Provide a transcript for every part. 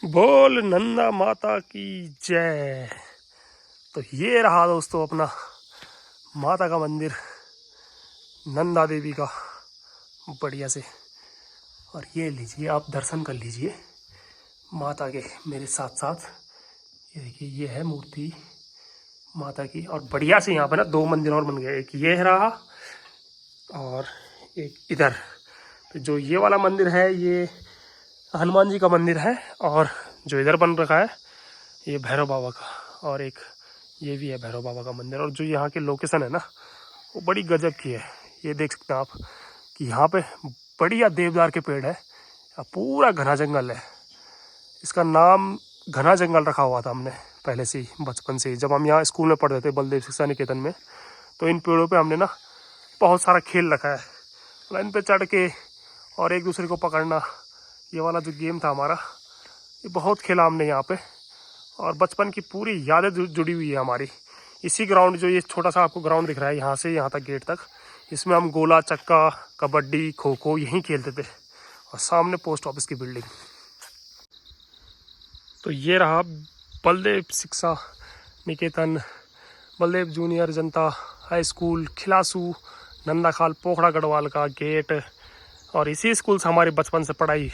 बोल नंदा माता की जय। तो ये रहा दोस्तों अपना माता का मंदिर, नंदा देवी का, बढ़िया से। और ये लीजिए, आप दर्शन कर लीजिए माता के मेरे साथ साथ। ये देखिए, ये है मूर्ति माता की। और बढ़िया से यहाँ पे ना दो मंदिर और बन गए, एक ये रहा और एक इधर। तो जो ये वाला मंदिर है ये हनुमान जी का मंदिर है, और जो इधर बन रखा है ये भैरव बाबा का, और एक ये भी है भैरव बाबा का मंदिर। और जो यहाँ की लोकेशन है ना वो बड़ी गजब की है। ये देख सकते हैं आप कि यहाँ पे बढ़िया देवदार के पेड़ है, पूरा घना जंगल है। इसका नाम घना जंगल रखा हुआ था हमने पहले से ही, बचपन से ही। जब हम यहाँ स्कूल में पढ़ते थे बलदेव शिक्षा निकेतन में, तो इन पेड़ों पे हमने ना बहुत सारा खेल रखा है। मतलब इन पे चढ़ के और एक दूसरे को पकड़ना, ये वाला जो गेम था हमारा, ये बहुत खेला हमने यहाँ पे। और बचपन की पूरी यादें जुड़ी हुई है हमारी। इसी ग्राउंड, जो ये छोटा सा आपको ग्राउंड दिख रहा है यहाँ से यहाँ तक गेट तक, इसमें हम गोला चक्का, कबड्डी, खो खो यहीं खेलते थे। और सामने पोस्ट ऑफिस की बिल्डिंग। तो ये रहा बलदेव शिक्षा निकेतन, बलदेव जूनियर जनता हाई स्कूल, खिलासू, नंदाखाल, पोखड़ा गढ़वाल का गेट। और इसी स्कूल से हमारी बचपन से पढ़ाई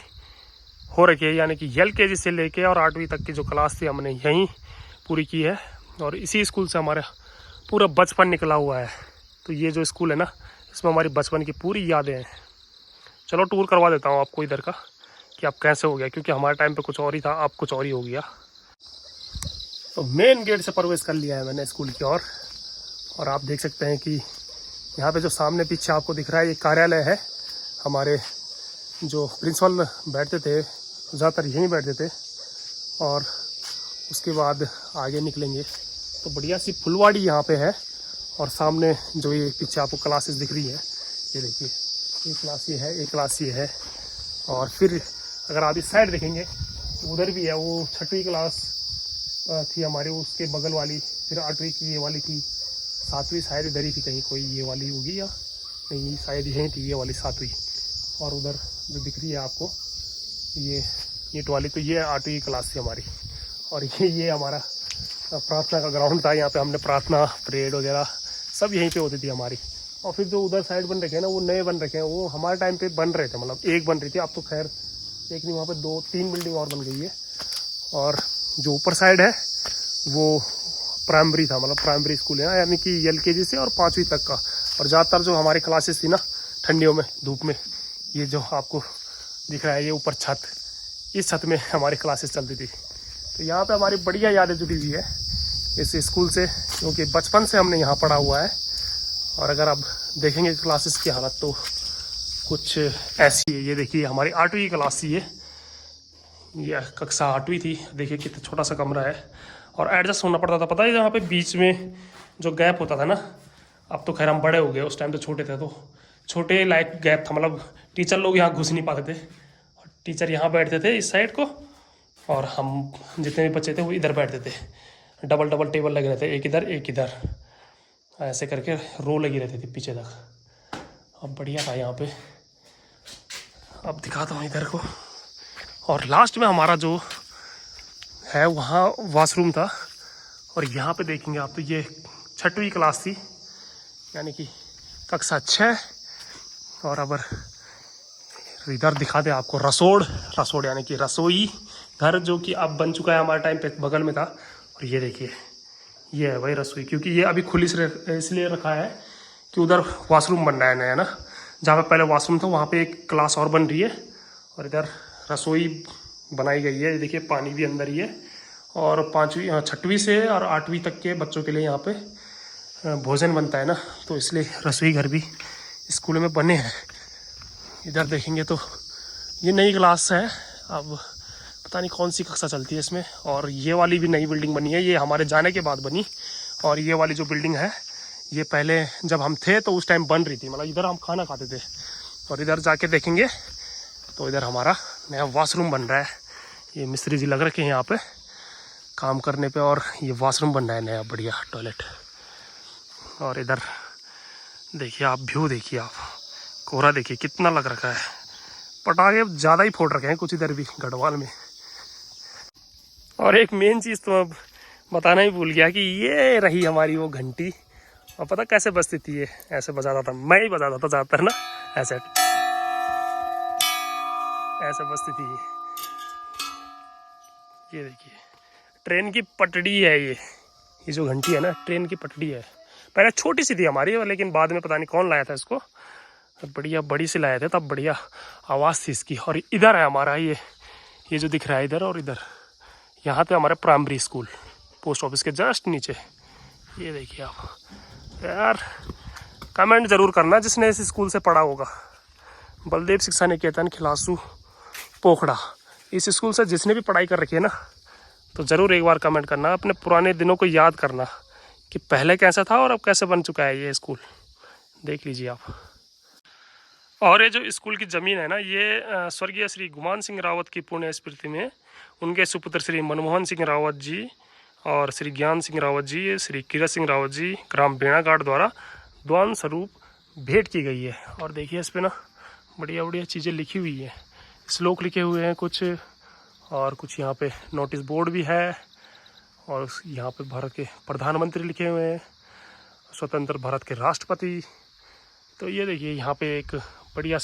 हो रखी है, यानी कि LKG से लेके और 8वीं तक की जो क्लास थी हमने यहीं पूरी की है। और इसी स्कूल से हमारा पूरा बचपन निकला हुआ है। तो ये जो स्कूल है ना, इसमें हमारी बचपन की पूरी यादें हैं। चलो टूर करवा देता हूँ आपको इधर का कि आप कैसे हो गया, क्योंकि हमारे टाइम पे कुछ और ही था, अब कुछ और ही हो गया। तो मेन गेट से प्रवेश कर लिया है मैंने स्कूल की ओर। और आप देख सकते हैं कि यहाँ पे जो सामने पीछे आपको दिख रहा है, ये कार्यालय है। हमारे जो प्रिंसिपल बैठते थे ज़्यादातर यहीं बैठते थे। और उसके बाद आगे निकलेंगे तो बढ़िया सी फुलवाड़ी यहाँ पे है। और सामने जो ये पीछे आपको क्लासेस दिख रही है, ये देखिए, एक क्लास ये है, एक क्लास ये है। और फिर अगर आप इस साइड देखेंगे तो उधर भी है, वो 6वीं क्लास थी हमारी, उसके बगल वाली। फिर 8वीं की ये वाली थी, 7वीं शायद इधर ही थी कहीं, कोई ये वाली होगी या नहीं, शायद यहीं थी ये वाली 7वीं। और उधर जो दिख रही है आपको ये ईंट वाली, तो ये 8वीं क्लास थी हमारी। और ये हमारा प्रार्थना का ग्राउंड था। यहाँ पे हमने प्रार्थना, परेड वगैरह सब यहीं पे होती थी हमारी। और फिर जो उधर साइड बन रखे हैं ना, वो नए बन रखे हैं, वो हमारे टाइम पे बन रहे थे। मतलब एक बन रही थी, अब तो खैर एक नहीं, वहाँ पे 2-3 बिल्डिंग और बन गई है। और जो ऊपर साइड है वो प्राइमरी था, मतलब प्राइमरी स्कूल है ना, यानी कि LKG से और 5वीं तक का। और ज़्यादातर जो हमारी क्लासेस थी ना ठंडियों में, धूप में, ये जो आपको दिख रहा है ये ऊपर छत, इस छत में हमारी क्लासेस चलती थी। तो यहाँ पे हमारी बढ़िया यादें जुड़ी हुई है इस स्कूल से, क्योंकि बचपन से हमने यहाँ पढ़ा हुआ है। और अगर आप देखेंगे क्लासेस की हालत तो कुछ ऐसी है। ये देखिए, हमारी 8वीं क्लास थी ये कक्षा 8वीं थी। देखिए कितना छोटा सा कमरा है, और एडजस्ट होना पड़ता था, पता है, यहाँ पे बीच में जो गैप होता था ना। अब तो खैर हम बड़े हो गए, उस टाइम तो छोटे थे, तो छोटे लाइक गैप था। मतलब टीचर लोग यहाँ घुस नहीं पाते थे, टीचर यहाँ बैठते थे इस साइड को, और हम जितने भी बच्चे थे वो इधर बैठते थे। डबल डबल टेबल लगे रहते, एक इधर एक इधर, ऐसे करके रो लगी रहती थी पीछे तक। अब बढ़िया था यहाँ पे। अब दिखाता हूँ इधर को। और लास्ट में हमारा जो है वहाँ वॉशरूम था। और यहाँ पे देखेंगे आप तो ये 6वीं क्लास थी, यानी कि कक्षा 6। और अब इधर दिखा दे आपको रसोड़ यानी कि रसोई घर, जो कि अब बन चुका है, हमारे टाइम पे बगल में था। और ये देखिए, ये है भाई रसोई, क्योंकि ये अभी खुली से इसलिए रखा है कि उधर वॉशरूम बन रहा है नया ना। जहाँ पे पहले वॉशरूम था वहाँ पे एक क्लास और बन रही है, और इधर रसोई बनाई गई है। ये देखिए, पानी भी अंदर ही है। और 6वीं से और 8वीं तक के बच्चों के लिए यहाँ पे भोजन बनता है ना, तो इसलिए रसोई घर भी स्कूल में बने हैं। इधर देखेंगे तो ये नई क्लास है, अब पता नहीं कौन सी कक्षा चलती है इसमें। और ये वाली भी नई बिल्डिंग बनी है, ये हमारे जाने के बाद बनी। और ये वाली जो बिल्डिंग है ये पहले जब हम थे तो उस टाइम बन रही थी, मतलब इधर हम खाना खाते थे। और इधर जाके देखेंगे तो इधर हमारा नया वॉशरूम बन रहा है। ये मिस्त्री जी लग रखे हैं यहाँ पे काम करने पे, और ये वॉशरूम बन रहा है नया बढ़िया टॉयलेट। और इधर देखिए आप, व्यू देखिए आप, कोहरा देखिए कितना लग रखा है। पटाखे ज़्यादा ही फोड़ रखे हैं कुछ इधर भी गढ़वाल में। और एक मेन चीज़ तो अब बताना ही भूल गया कि ये रही हमारी वो घंटी। और पता कैसे बजती थी ये? ऐसे बजाता था, मैं ही बजाता था ज़्यादातर ना, ऐसे ऐसे बजती थी ये देखिए, ट्रेन की पटड़ी है ये जो घंटी है ना, ट्रेन की पटड़ी है। पहले छोटी सी थी हमारी, लेकिन बाद में पता नहीं कौन लाया था इसको, बढ़िया बड़ी सी लाए थे तब, बढ़िया आवाज़ थी इसकी। और इधर है हमारा ये जो दिख रहा है इधर, और इधर यहाँ पे हमारे प्राइमरी स्कूल, पोस्ट ऑफिस के जस्ट नीचे। ये देखिए आप यार, कमेंट ज़रूर करना जिसने इस स्कूल से पढ़ा होगा। बलदेव शिक्षा निकेतन खिलासू पोखड़ा, इस स्कूल से जिसने भी पढ़ाई कर रखी है ना, तो ज़रूर एक बार कमेंट करना, अपने पुराने दिनों को याद करना कि पहले कैसा था और अब कैसे बन चुका है ये स्कूल। देख लीजिए आप। और ये जो स्कूल की ज़मीन है ना, ये स्वर्गीय श्री गुमान सिंह रावत की पुण्य स्मृति में उनके सुपुत्र श्री मनमोहन सिंह रावत जी और श्री ज्ञान सिंह रावत जी, श्री कीरत सिंह रावत जी, ग्राम बेणाघाट द्वारा द्वान स्वरूप भेंट की गई है। और देखिए इस पर ना बढ़िया बढ़िया चीज़ें लिखी हुई है, श्लोक लिखे हुए हैं कुछ, और कुछ यहाँ पे नोटिस बोर्ड भी है। और यहाँ पे भारत के प्रधानमंत्री लिखे हुए हैं, स्वतंत्र भारत के राष्ट्रपति। तो ये देखिए यहाँ पे एक बढ़िया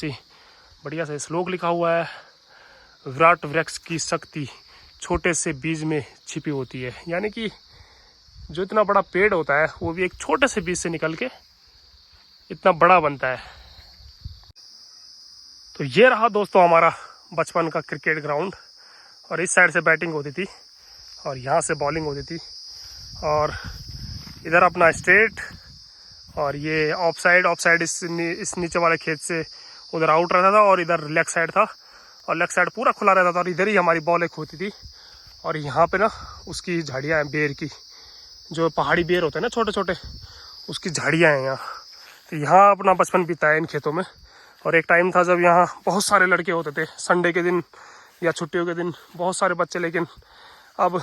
सा श्लोक लिखा हुआ है, विराट वृक्ष की शक्ति छोटे से बीज में छिपी होती है। यानी कि जो इतना बड़ा पेड़ होता है वो भी एक छोटे से बीज से निकल के इतना बड़ा बनता है। तो ये रहा दोस्तों हमारा बचपन का क्रिकेट ग्राउंड। और इस साइड से बैटिंग होती थी और यहाँ से बॉलिंग होती थी, और इधर अपना स्ट्रेट, और ये ऑफ साइड इस नीचे वाले खेत से उधर आउट रहता था, और इधर लेग साइड था, और लेग साइड पूरा खुला रहता था, और इधर ही हमारी बॉल एक होती थी। और यहाँ पे ना उसकी झाड़ियाँ हैं बेर की, जो पहाड़ी बेर होते हैं ना छोटे छोटे, उसकी झाड़ियाँ हैं यहाँ। तो यहाँ अपना बचपन बीता है इन खेतों में। और एक टाइम था जब यहाँ बहुत सारे लड़के होते थे, संडे के दिन या छुट्टियों के दिन बहुत सारे बच्चे। लेकिन अब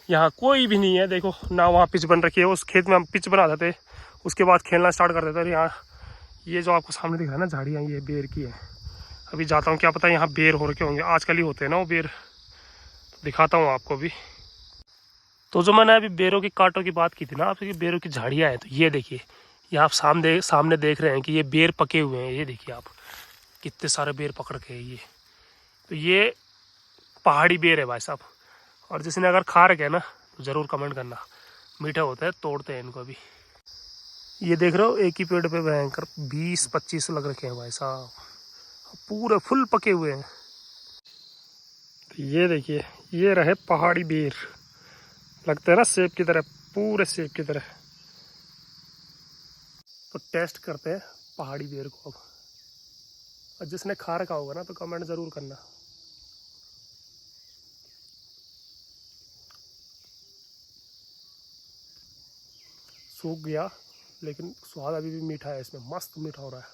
यहाँ कोई भी नहीं है, देखो ना वहाँ पिच बन रखी है, उस खेत में हम पिच बना देते, उसके बाद खेलना स्टार्ट कर देते। यहाँ ये जो आपको सामने दिख रहा है ना झाड़ियाँ, ये बेर की है। अभी जाता हूँ, क्या पता यहाँ बेर हो रखे होंगे, आजकल ही होते हैं ना वो बेर, तो दिखाता हूँ आपको भी। तो जो मैंने अभी बेरों की कांटों की बात की थी ना आपकी, बेरों की झाड़ियाँ हैं, तो ये देखिए, ये आप सामने देख रहे हैं कि ये बेर पके हुए हैं। ये देखिए आप कितने सारे बेर पकड़ के ये, तो ये पहाड़ी बेर है भाई साहब। और जिसने अगर खा रखे है ना तो ज़रूर कमेंट करना, मीठा होता है, तोड़ते हैं इनको अभी। ये देख रहे हो एक ही पेड़ पे भयंकर 20-25 लग रखे हैं भाई साहब, पूरे फुल पके हुए हैं। तो ये देखिए, ये रहे पहाड़ी बेर, लगते हैं ना सेब की तरह, पूरे सेब की तरह। तो टेस्ट करते हैं पहाड़ी बेर को अब, और जिसने खा रखा होगा ना तो कमेंट ज़रूर करना। सूख गया लेकिन स्वाद अभी भी मीठा है इसमें, मस्त मीठा हो रहा है।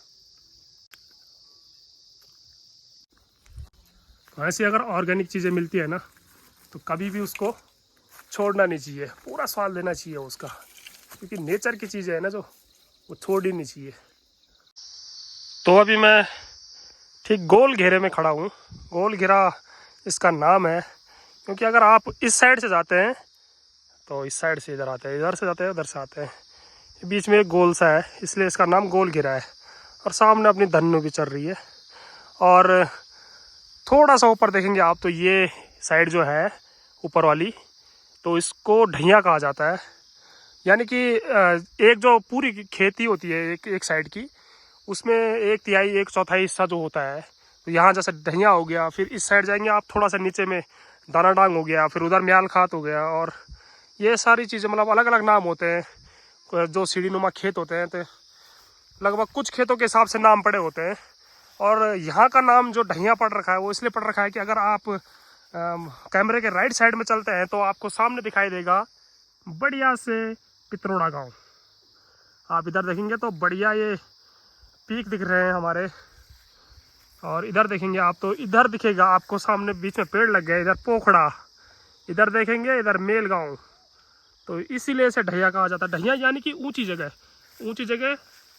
तो ऐसी अगर ऑर्गेनिक चीज़ें मिलती है ना तो कभी भी उसको छोड़ना नहीं चाहिए, पूरा स्वाद लेना चाहिए उसका, क्योंकि नेचर की चीज़ें है ना जो, वो छोड़ ही नहीं चाहिए। तो अभी मैं ठीक गोल घेरे में खड़ा हूँ। गोल घेरा इसका नाम है, क्योंकि अगर आप इस साइड से जाते हैं तो इस साइड से इधर आते हैं, इधर से जाते हैं उधर से आते हैं, बीच में एक गोल सा है, इसलिए इसका नाम गोल घेरा है। और सामने अपनी धन्नु भी चल रही है। और थोड़ा सा ऊपर देखेंगे आप तो ये साइड जो है ऊपर वाली, तो इसको ढैया कहा जाता है। यानी कि एक जो पूरी खेती होती है एक साइड की, उसमें 1/3 1/4 हिस्सा जो होता है, तो यहाँ जैसे ढैया हो गया, फिर इस साइड जाएंगे आप थोड़ा सा नीचे में दाना डांग हो गया, फिर उधर म्याल खात हो गया, और ये सारी चीज़ें मतलब अलग अलग नाम होते हैं। जो सीढ़ी नुमा खेत होते हैं, तो लगभग कुछ खेतों के हिसाब से नाम पड़े होते हैं। और यहाँ का नाम जो ढैया पड़ रखा है वो इसलिए पड़ रखा है कि अगर आप कैमरे के राइट साइड में चलते हैं तो आपको सामने दिखाई देगा बढ़िया से पित्रोड़ा गांव। आप इधर देखेंगे तो बढ़िया ये पीक दिख रहे हैं हमारे, और इधर देखेंगे आप तो इधर दिखेगा आपको सामने बीच में पेड़ लग गए, इधर पोखड़ा, इधर देखेंगे इधर मेल गाँव। तो इसीलिए इसे ढैया कहा जाता है। ढैया यानी कि ऊंची जगह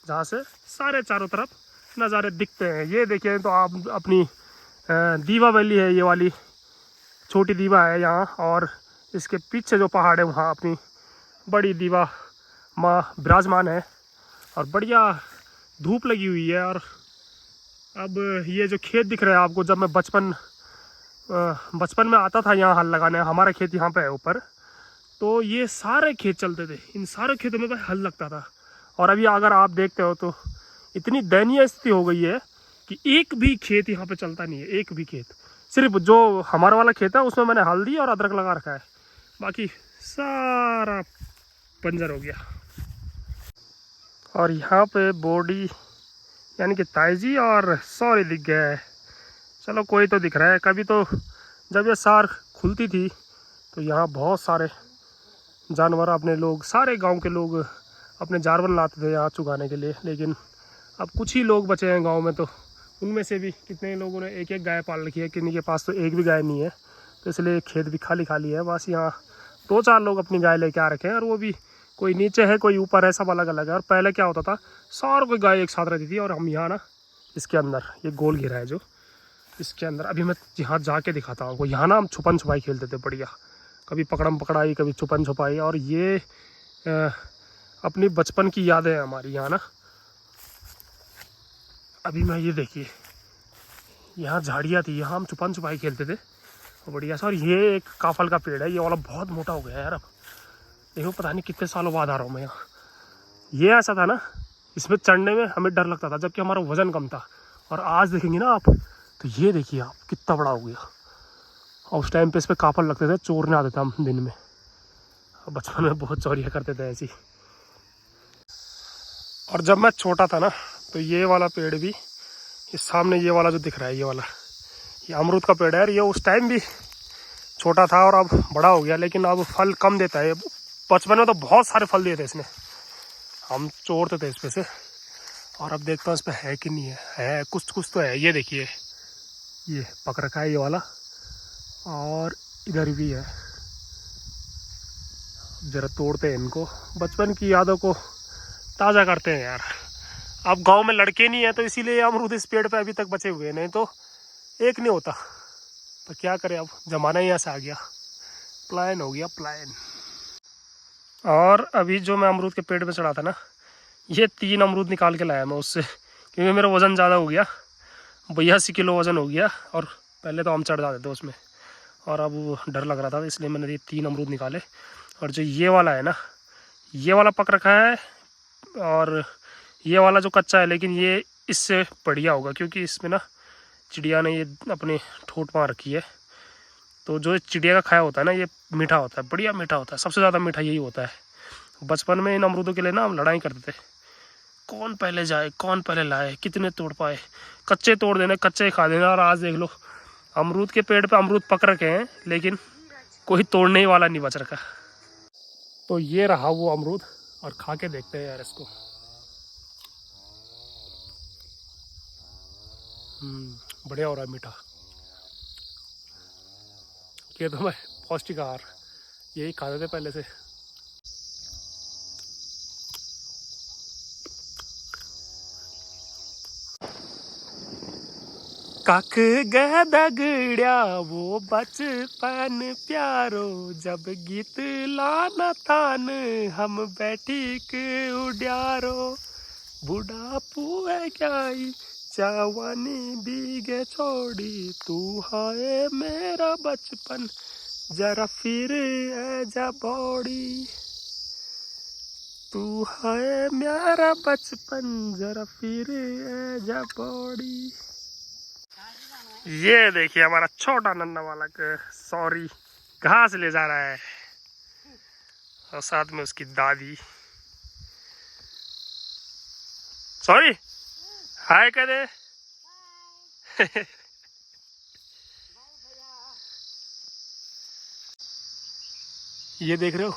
जहाँ से सारे चारों तरफ नज़ारे दिखते हैं। ये देखिए तो आप अपनी दीवा वैली है, ये वाली छोटी दीवा है यहाँ, और इसके पीछे जो पहाड़ है वहाँ अपनी बड़ी दीवा माँ विराजमान है और बढ़िया धूप लगी हुई है। और अब ये जो खेत दिख रहा है आपको, जब मैं बचपन में आता था यहाँ हल लगाने, हमारा खेत यहाँ पे है ऊपर, तो ये सारे खेत चलते थे, इन सारे खेतों में भाई हल लगता था। और अभी अगर आप देखते हो तो इतनी दयनीय स्थिति हो गई है कि एक भी खेत यहाँ पे चलता नहीं है, एक भी खेत। सिर्फ जो हमारा वाला खेत है उसमें मैंने हल्दी और अदरक लगा रखा है, बाकी सारा बंजर हो गया। और यहाँ पे बॉडी यानी कि ताईजी और सॉरी दिख गया है। चलो कोई तो दिख रहा है। कभी तो जब ये सार खुलती थी तो यहाँ बहुत सारे जानवर, अपने लोग, सारे गांव के लोग अपने जानवर लाते थे यहाँ चुगाने के लिए। लेकिन अब कुछ ही लोग बचे हैं गांव में, तो उनमें से भी कितने लोगों ने एक एक गाय पाल रखी है, किन्हीं के पास तो एक भी गाय नहीं है, तो इसलिए खेत भी खाली खाली है। बस यहाँ 2-4 लोग अपनी गाय लेके आ रखे हैं, और वो भी कोई नीचे है कोई ऊपर है, सब अलग अलग है। और पहले क्या होता था, सारों कोई गाय एक साथ रहती थी। और हम यहाँ ना इसके अंदर ये गोल घेरा है जो, इसके अंदर अभी मैं यहाँ जाके दिखाता हूँ आपको। यहाँ ना हम छुपन छुपाई खेलते थे बढ़िया, कभी पकड़म पकड़ाई, कभी छुपन छुपाई। और ये अपनी बचपन की यादें हैं हमारी यहाँ ना। अभी मैं ये देखिए, यहाँ झाड़ियाँ थी, यहाँ हम छुपन छुपाई खेलते थे बढ़िया सा। और ये एक काफल का पेड़ है, ये वाला बहुत मोटा हो गया यार। अब देखो पता नहीं कितने सालों बाद आ रहा हूँ मैं यहाँ। ये ऐसा था ना, इसमें चढ़ने में हमें डर लगता था जबकि हमारा वजन कम था। और आज देखेंगे ना आप, तो ये देखिए आप कितना बड़ा हो गया। और उस टाइम पे इस पर काफल लगते थे, चोरने आते थे हम दिन में। बचपन में बहुत चोरियाँ करते थे ऐसी। और जब मैं छोटा था ना, तो ये वाला पेड़ भी, इस सामने ये वाला जो दिख रहा है, ये वाला, ये अमरूद का पेड़ है। ये उस टाइम भी छोटा था और अब बड़ा हो गया, लेकिन अब फल कम देता है। बचपन में तो बहुत सारे फल दिए थे इसने, हम चोरते थे इस पे से। और अब देखता हूँ इस पे है कि नहीं है कुछ कुछ तो है। ये देखिए, ये पक रखा है ये वाला, और इधर भी है। जरा तोड़ते हैं इनको, बचपन की यादों को ताज़ा करते हैं यार। अब गांव में लड़के नहीं है तो इसीलिए अमरूद इस पेड़ पे अभी तक बचे हुए हैं, नहीं तो एक नहीं होता। पर क्या करें, अब जमाना ही ऐसा आ गया, प्लान हो गया प्लान। और अभी जो मैं अमरूद के पेड़ पे चढ़ा था ना, ये 3 अमरूद निकाल के लाया मैं उससे, क्योंकि मेरा वज़न ज़्यादा हो गया, 82 किलो वज़न हो गया। और पहले तो हम चढ़ जाते थे उसमें, और अब वो डर लग रहा था, इसलिए मैंने ये 3 अमरूद निकाले। और जो ये वाला है ना, ये वाला पक रखा है, और ये वाला जो कच्चा है, लेकिन ये इससे बढ़िया होगा क्योंकि इसमें ना चिड़िया ने ये अपने ठोंठ मार रखी है। तो जो चिड़िया का खाया होता है ना, ये मीठा होता है, बढ़िया मीठा होता है, सबसे ज़्यादा मीठा यही होता है। बचपन में इन अमरूदों के लिए ना हम लड़ाई करते थे, कौन पहले जाए, कौन पहले लाए, कितने तोड़ पाए, कच्चे तोड़ देने, कच्चे खा देना। और आज देख लो, अमरूद के पेड़ पे अमरूद पक रखे हैं, लेकिन कोई तोड़ने ही वाला नहीं बच रखा। तो ये रहा वो अमरूद, और खा के देखते हैं यार इसको। बढ़िया हो रहा है, मीठा। ये तो मैं पौष्टिक आहार यही खाते थे पहले से। कक गदा गड़िया वो बचपन प्यारो, जब गीत लाना तान हम बैठी के उड्यारो। बुढ़ापू है क्या जवानी भीगे छोड़ी, तू है मेरा बचपन जरा फिर है जा बॉडी। तू है मेरा बचपन जरा फिर है जा बॉडी। ये देखिए हमारा छोटा नन्ना वाला सॉरी घास ले जा रहा है, और साथ में उसकी दादी। सॉरी हाय कह दे। ये देख रहे हो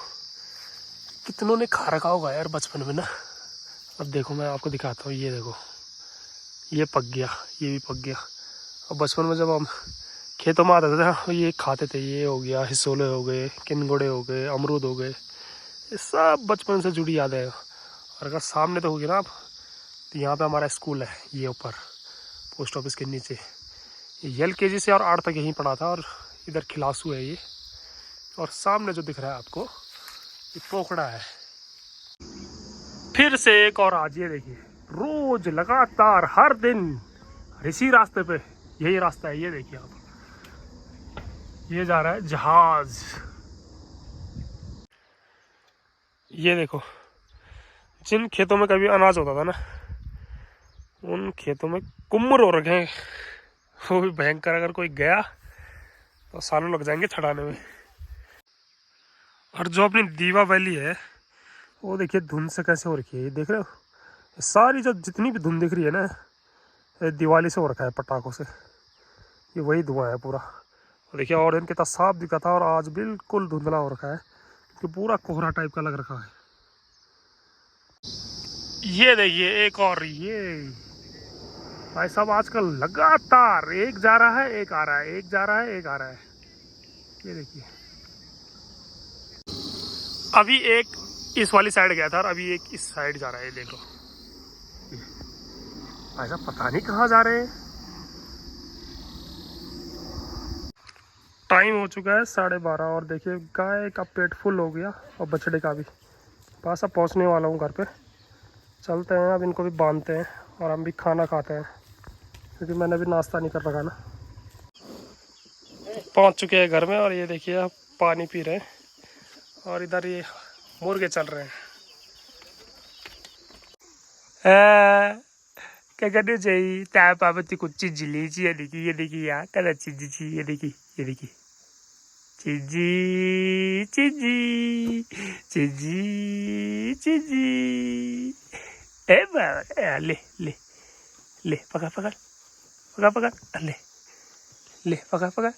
कितनों ने खा रखा होगा यार बचपन में ना। अब देखो मैं आपको दिखाता हूँ, ये देखो ये पक गया, ये भी पक गया। अब बचपन में जब हम खेतों में आते थे ना, ये खाते थे। ये हो गया, हिसोले हो गए, किनगोड़े हो गए, अमरूद हो गए, ये सब बचपन से जुड़ी यादें हैं। और अगर सामने तो होगी ना आप, तो यहाँ पे हमारा स्कूल है, ये ऊपर पोस्ट ऑफिस के नीचे। ये LKG से और 8 तक यहीं पढ़ा था। और इधर खिलासू है ये, और सामने जो दिख रहा है आपको ये पोखड़ा है। फिर से एक और आज ये देखिए, रोज लगातार हर दिन इसी रास्ते पे, यही रास्ता है, ये देखिए आप, ये जा रहा है जहाज। ये देखो, जिन खेतों में कभी अनाज होता था ना, उन खेतों में कुम्मर हो रखे हैं, वो भी भयंकर। अगर कोई गया तो सालों लग जाएंगे छड़ाने में। और जो अपनी दीवा वैली है वो देखिए धुंध से कैसे हो रखी है, ये देख रहे हो, ये सारी जो जितनी भी धुंध दिख रही है ना, ये दिवाली से हो रखा है, पटाखों से, ये वही धुआं है पूरा। और देखिए और दिन कितना साफ दिखा था और आज बिल्कुल धुंधला हो रखा है, क्योंकि पूरा कोहरा टाइप का लग रखा है। ये देखिए एक और, ये भाई साहब आजकल लगातार एक जा रहा है एक आ रहा है, एक जा रहा है एक आ रहा है। ये देखिए अभी एक इस वाली साइड गया था और अभी एक इस साइड जा रहा है, ये देखो भाई साहब, पता नहीं कहाँ जा रहे हैं। टाइम हो चुका है 12:30 और देखिए गाय का पेट फुल हो गया और बछड़े का भी। बस अब पहुँचने वाला हूँ घर पे, चलते हैं अब, इनको भी बांधते हैं और हम भी खाना खाते हैं, क्योंकि मैंने भी नाश्ता नहीं कर रखा ना। पहुंच चुके हैं घर में और ये देखिए आप पानी पी रहे हैं और इधर ये मुर्गे चल रहे हैं। क्या कहते चाहिए ताप आपत्ति कुछ चीज लीजिए, ये देखिए यार क्या चीज चाहिए, ये देखिए ये देखिए, चीजी चीजी चीजी चीजी, ए बाबा, ले ले ले, पकड़ पकड़ पकड़ पकड़, ले ले पकड़ पकड़,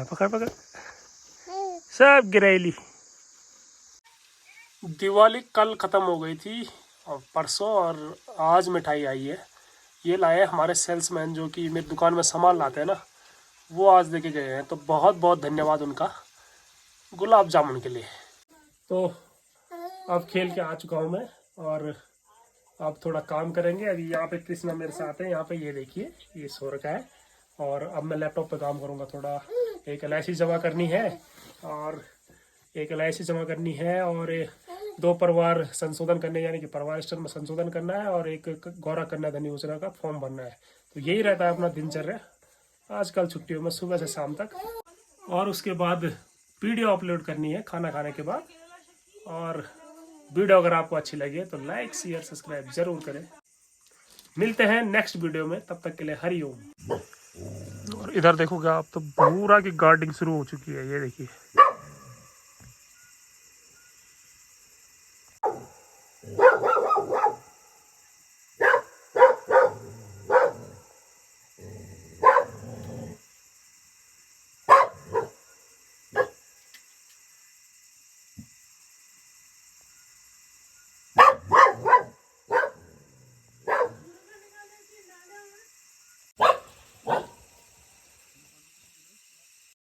पकड़ पकड़, सब गिरेली। दिवाली कल ख़त्म हो गई थी और परसों, और आज मिठाई आई है। ये लाए हमारे सेल्समैन जो कि मेरी दुकान में सामान लाते हैं ना, वो आज देके गए हैं, तो बहुत बहुत धन्यवाद उनका, गुलाब जामुन के लिए। तो अब खेल के आ चुका हूँ मैं और अब थोड़ा काम करेंगे। अभी यहाँ पे कृष्णा मेरे साथ है, यहाँ पे ये देखिए ये सो रखा है, और अब मैं लैपटॉप पे काम करूँगा। थोड़ा एक LIC जमा करनी है और एक LIC जमा करनी है, और 2 परिवार संशोधन करने, यानी कि परिवार स्तर में संशोधन करना है, और एक गौरा कन्या धन योजना का फॉर्म भरना है। तो यही रहता है अपना दिनचर्या आजकल छुट्टियों में, सुबह से शाम तक। और उसके बाद वीडियो अपलोड करनी है खाना खाने के बाद। और वीडियो अगर आपको अच्छी लगे तो लाइक शेयर सब्सक्राइब जरूर करें। मिलते हैं नेक्स्ट वीडियो में, तब तक के लिए हरिओम। और इधर देखोगे आप तो पूरा की गार्डनिंग शुरू हो चुकी है, ये देखिए।